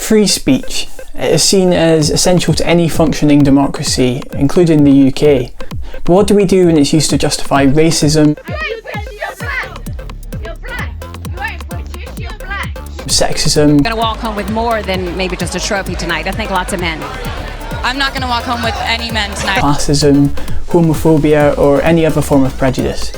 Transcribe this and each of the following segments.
Free speech. It is seen as essential to any functioning democracy, including the UK. But what do we do when it's used to justify racism, sexism? I'm gonna walk home with more than maybe just a trophy tonight. I think lots of men. I'm not gonna walk home with any men tonight. Classism, homophobia, or any other form of prejudice.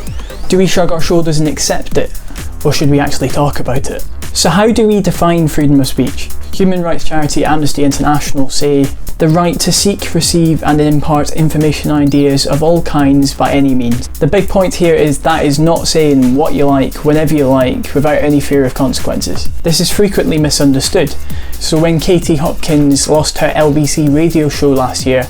Do we shrug our shoulders and accept it? Or should we actually talk about it? So how do we define freedom of speech? Human rights charity Amnesty International say the right to seek, receive and impart information and ideas of all kinds by any means. The big point here is that is not saying what you like, whenever you like, without any fear of consequences. This is frequently misunderstood. So when Katie Hopkins lost her LBC radio show last year,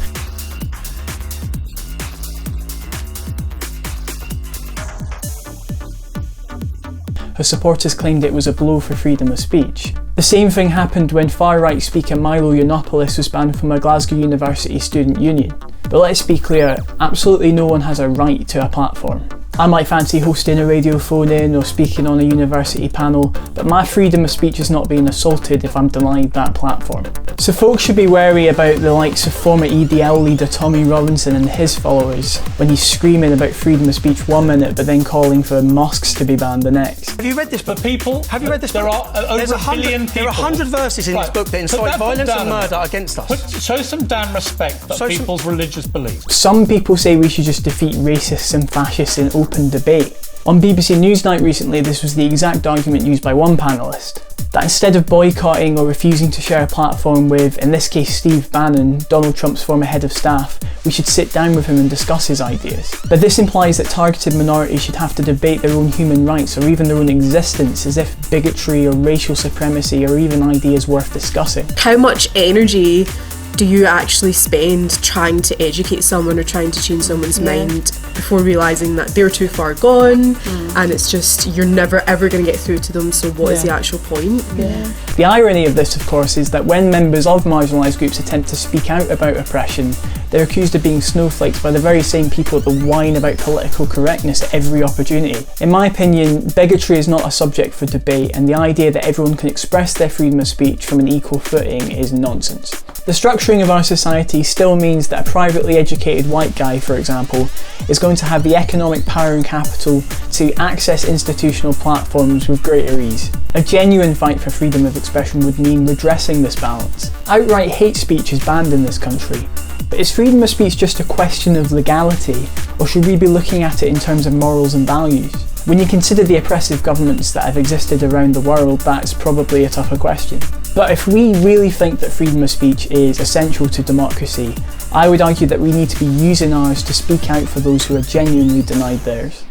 her supporters claimed it was a blow for freedom of speech. The same thing happened when far-right speaker Milo Yiannopoulos was banned from a Glasgow University student union. But let's be clear, absolutely no one has a right to a platform. I might fancy hosting a radio phone-in or speaking on a university panel, but my freedom of speech is not being assaulted if I'm denied that platform. So folks should be wary about the likes of former EDL leader Tommy Robinson and his followers when he's screaming about freedom of speech one minute but then calling for mosques to be banned the next. Have you read this book? Have you read this book? There are over a billion people. There are 100 verses in this book that incite violence and murder against us. Show some damn respect for people's religious beliefs. Some people say we should just defeat racists and fascists in open debate. On BBC Newsnight recently, this was the exact argument used by one panellist. That instead of boycotting or refusing to share a platform with, in this case Steve Bannon, Donald Trump's former head of staff, we should sit down with him and discuss his ideas. But this implies that targeted minorities should have to debate their own human rights or even their own existence, as if bigotry or racial supremacy are even ideas worth discussing. How much energy do you actually spend trying to educate someone or trying to change someone's mind before realising that they're too far gone and it's just, you're never ever going to get through to them, so what is the actual point? The irony of this, of course, is that when members of marginalised groups attempt to speak out about oppression, they're accused of being snowflakes by the very same people that whine about political correctness at every opportunity. In my opinion, bigotry is not a subject for debate, and the idea that everyone can express their freedom of speech from an equal footing is nonsense. The structuring of our society still means that a privately educated white guy, for example, is going to have the economic power and capital to access institutional platforms with greater ease. A genuine fight for freedom of expression would mean redressing this balance. Outright hate speech is banned in this country. But is freedom of speech just a question of legality, or should we be looking at it in terms of morals and values? When you consider the oppressive governments that have existed around the world, that's probably a tougher question. But if we really think that freedom of speech is essential to democracy, I would argue that we need to be using ours to speak out for those who are genuinely denied theirs.